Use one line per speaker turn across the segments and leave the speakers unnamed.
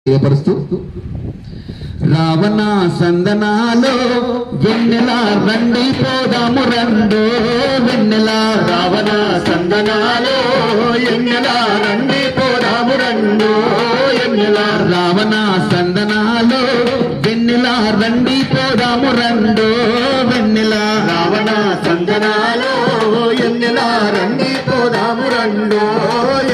ఏపరుస్తూ రావణ సందనాలో వెన్నెల రండి పోదాము రండో వెన్నెల రావణ సందనాలో ఎన్నెల రండి పోదాము రండో ఎన్నెల రావణ సందనాలో వెన్నెల రండి పోదాము రండో వెన్నెల రావణ సందనాలో ఎన్నెల రండి పోదాము రండో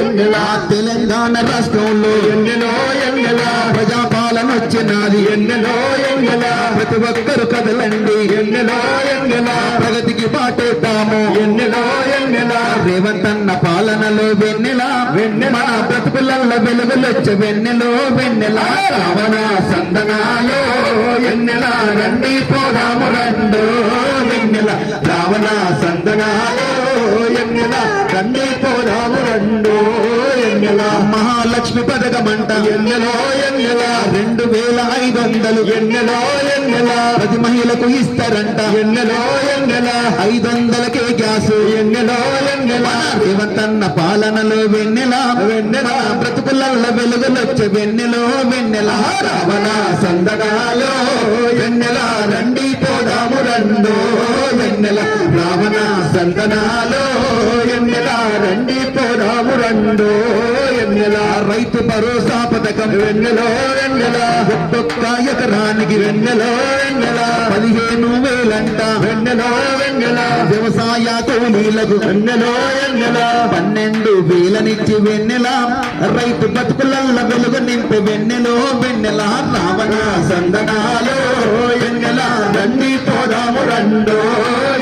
ఎన్నెల తెలంగాణ రాష్ట్రంలో ఎన్నెలో ఎన్నెల ప్రజాపాలన వచ్చినది ఎన్నెలో ఎన్నెల ప్రతి ఒక్కరు కదలండి ఎన్నెలో ఎన్నెల ప్రగతికి పాటేద్దాము ఎన్నెలో ఎన్నెల రేవంత్ అన్న పాలనలో వెన్నెల వెన్నెల బ్రతుకులలో వెలుగులొచ్చే వెన్నెలో వెన్నెల రావణ సందనాలో ఎన్నెల రండి పోదాము రండో వెన్నెల రావణ సందనాలో ఎన్నెల రండి పోదాము రండో ఎన్నెల మహాలక్ష్మి పథకమంట ఎన్నెలో ఎన్నెల 2500 ఎన్నెలో ఎన్నెల ప్రతి మహిళకు ఇస్తారంట ఎన్నెలో ఎన్నెల 500కే గ్యాస్ ఎన్నెలో ఎన్నెల రేవంత్ అన్న పాలనలో వెన్నెల వెన్నెల బ్రతుకులలో వెలుగులొచ్చే వెన్నెలో వెన్నెల రావణ సందనాలో వెన్నెల రండి పోదాము రండో వెన్నెల రావణ సందనాలో ఎన్నెల రండి పోదాము రండో ఎన్నెల రైతు భరోసా పథకం వెన్నెలో వెన్నెల ఒక్కొక్క ఎకరానికి వెన్నెలో వెన్నెల 15,000 వెన్నెలో వెన్నెల వ్యవసాయ కూలీలకు వెన్నెలో వెన్నెల 12,000 వెన్నెల రైతు బతుకులల్ల వెలుగు నింపే వెన్నెలో వెన్నెల రావణ సందనాలో ఎన్నెల రండి పోదాము రండో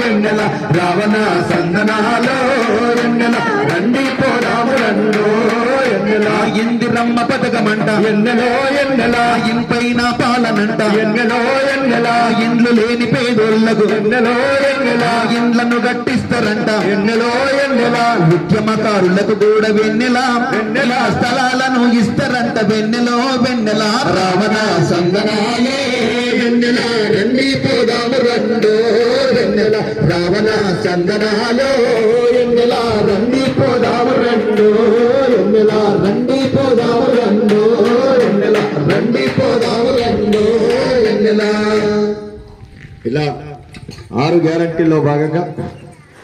ఎన్నెల రావణ సందనాలో ఎన్నెల రండి పోదాము రండో ఎన్నెల ఇందిరమ్మ పథకమంట ఎన్నెలో ఎన్నెల ఇంపైన పాలనంట ఎన్నెలో ఎన్నెల ఇండ్లు లేని పేదోళ్లకు ఎన్నెలో ఎన్నెల ఇండ్లను కట్టిస్తారంట ఎన్నెలో ఎన్నెల ఉద్యమకారులకు కూడా వెన్నెల వెన్నెల స్థలాలను ఇస్తారంట వెన్నెలో వెన్నెల రావణ సందనాలే వెన్నెల రండి పోదాము రండో వెన్నెల రావణ సందనాలో ఎన్నెల రండి పోదాము రండో ఎన్నెల రండి పోదాము రండో ఎన్నెల రండి పోదాము రండో ఎన్నెల ఇలా 6 గ్యారంటీల్లో భాగంగా